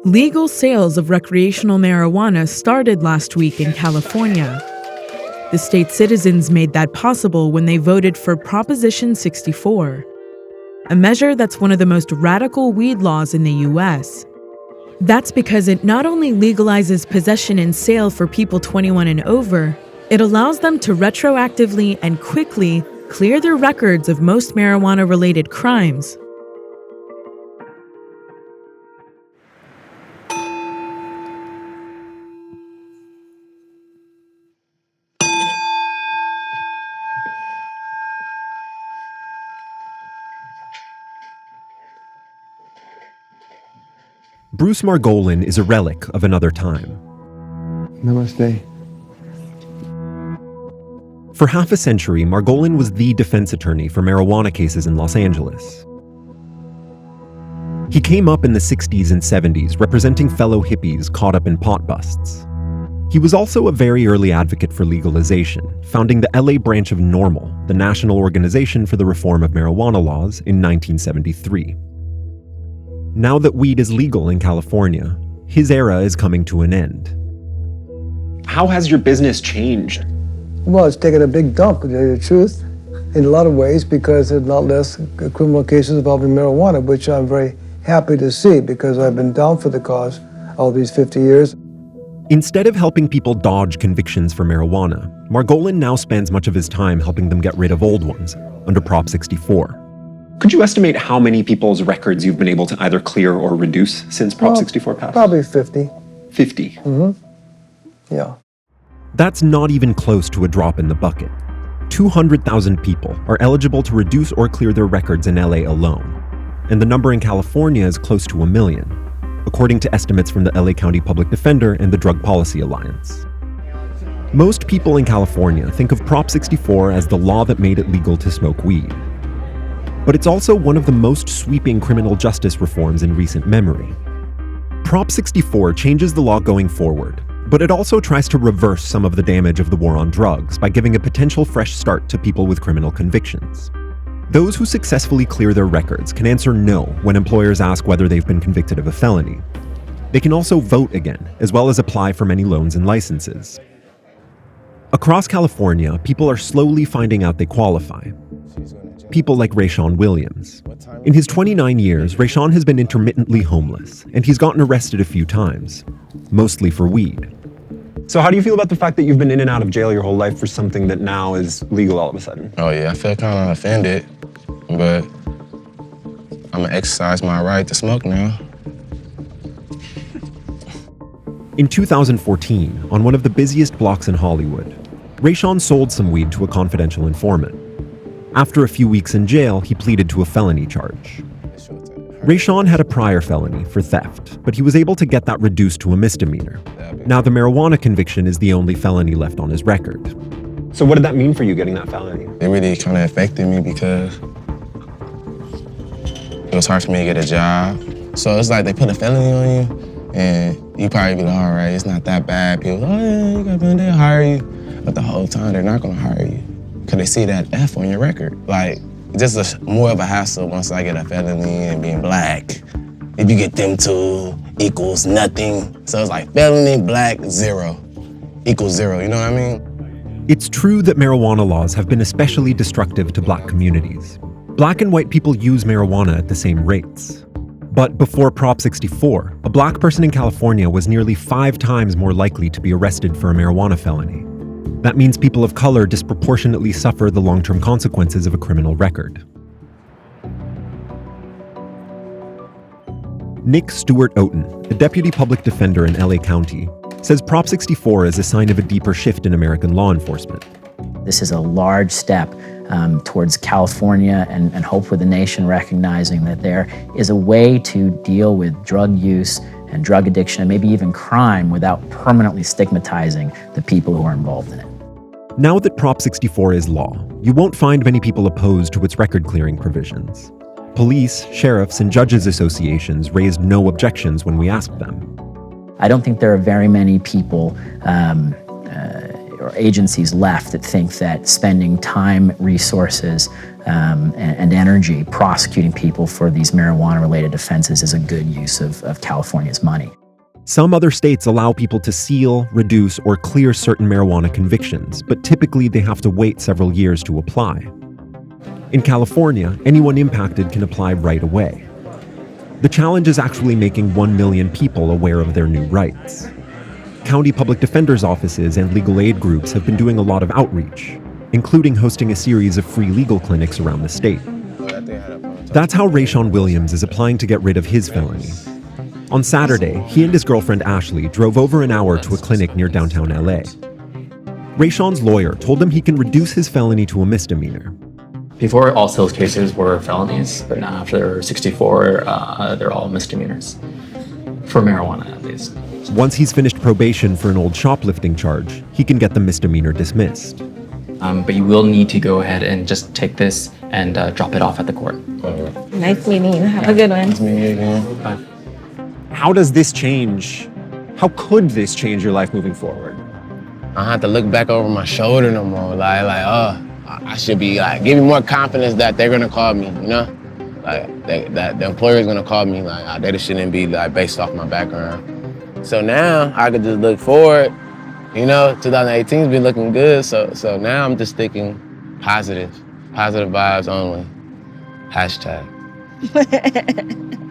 Legal sales of recreational marijuana started last week in California. The state's citizens made that possible when they voted for Proposition 64, a measure that's one of the most radical weed laws in the U.S. That's because it not only legalizes possession and sale for people 21 and over, it allows them to retroactively and quickly clear their records of most marijuana-related crimes. Bruce Margolin is a relic of another time. Namaste. For half a century, Margolin was the defense attorney for marijuana cases in Los Angeles. He came up in the 60s and 70s representing fellow hippies caught up in pot busts. He was also a very early advocate for legalization, founding the LA branch of NORML, the National Organization for the Reform of Marijuana Laws, in 1973. Now that weed is legal in California, his era is coming to an end. How has your business changed? Well, it's taken a big dump, to tell you the truth, in a lot of ways, because there's not less criminal cases involving marijuana, which I'm very happy to see, because I've been down for the cause all these 50 years. Instead of helping people dodge convictions for marijuana, Margolin now spends much of his time helping them get rid of old ones, under Prop 64. Could you estimate how many people's records you've been able to either clear or reduce since Prop 64 passed? Probably 50. 50? Mm-hmm. Yeah. That's not even close to a drop in the bucket. 200,000 people are eligible to reduce or clear their records in LA alone. And the number in California is close to 1 million, according to estimates from the LA County Public Defender and the Drug Policy Alliance. Most people in California think of Prop 64 as the law that made it legal to smoke weed. But it's also one of the most sweeping criminal justice reforms in recent memory. Prop 64 changes the law going forward, but it also tries to reverse some of the damage of the war on drugs by giving a potential fresh start to people with criminal convictions. Those who successfully clear their records can answer no when employers ask whether they've been convicted of a felony. They can also vote again, as well as apply for many loans and licenses. Across California, people are slowly finding out they qualify. People like Rayshon Williams. In his 29 years, Rayshon has been intermittently homeless, and he's gotten arrested a few times, mostly for weed. So how do you feel about the fact that you've been in and out of jail your whole life for something that now is legal all of a sudden? Oh yeah, I feel kind of offended, but I'm gonna exercise my right to smoke now. In 2014, on one of the busiest blocks in Hollywood, Rayshon sold some weed to a confidential informant. After a few weeks in jail, he pleaded to a felony charge. Rayshon had a prior felony for theft, but he was able to get that reduced to a misdemeanor. Now the marijuana conviction is the only felony left on his record. So what did that mean for you, getting that felony? It really kind of affected me because it was hard for me to get a job. So it's like they put a felony on you, and you probably be like, all right, it's not that bad. People, oh yeah, you got a felony, they'll hire you. But the whole time, they're not gonna hire you, because they see that F on your record. Like, it's just more of a hassle once I get a felony and being black. If you get them two, equals nothing. So it's like felony, black, 0, equals 0, you know what I mean? It's true that marijuana laws have been especially destructive to black communities. Black and white people use marijuana at the same rates. But before Prop 64, a black person in California was nearly 5 times more likely to be arrested for a marijuana felony. That means people of color disproportionately suffer the long-term consequences of a criminal record. Nick Stewart Oten, a deputy public defender in LA County, says Prop 64 is a sign of a deeper shift in American law enforcement. This is a large step towards California and hopefully the nation recognizing that there is a way to deal with drug use and drug addiction and maybe even crime without permanently stigmatizing the people who are involved in it. Now that Prop 64 is law, you won't find many people opposed to its record-clearing provisions. Police, sheriffs, and judges' associations raised no objections when we asked them. I don't think there are very many people or agencies left that think that spending time, resources, and energy prosecuting people for these marijuana-related offenses is a good use of California's money. Some other states allow people to seal, reduce, or clear certain marijuana convictions, but typically they have to wait several years to apply. In California, anyone impacted can apply right away. The challenge is actually making 1 million people aware of their new rights. County public defenders' offices and legal aid groups have been doing a lot of outreach, including hosting a series of free legal clinics around the state. That's how Rayshon Williams is applying to get rid of his felony. On Saturday, he and his girlfriend Ashley drove over an hour to a clinic near downtown LA. Rayshon's lawyer told him he can reduce his felony to a misdemeanor. Before, all sales cases were felonies, but now after 64, they're all misdemeanors. For marijuana, at least. Once he's finished probation for an old shoplifting charge, he can get the misdemeanor dismissed. But you will need to go ahead and just take this and drop it off at the court. Nice meeting you. Have a good one. Nice meeting you again. Bye. How does this change? How could this change your life moving forward? I don't have to look back over my shoulder no more. I should be give me more confidence that they're gonna call me, you know? That the employer's gonna call me, they just shouldn't be based off my background. So now I could just look forward, you know, 2018's been looking good, so now I'm just thinking positive vibes only. #.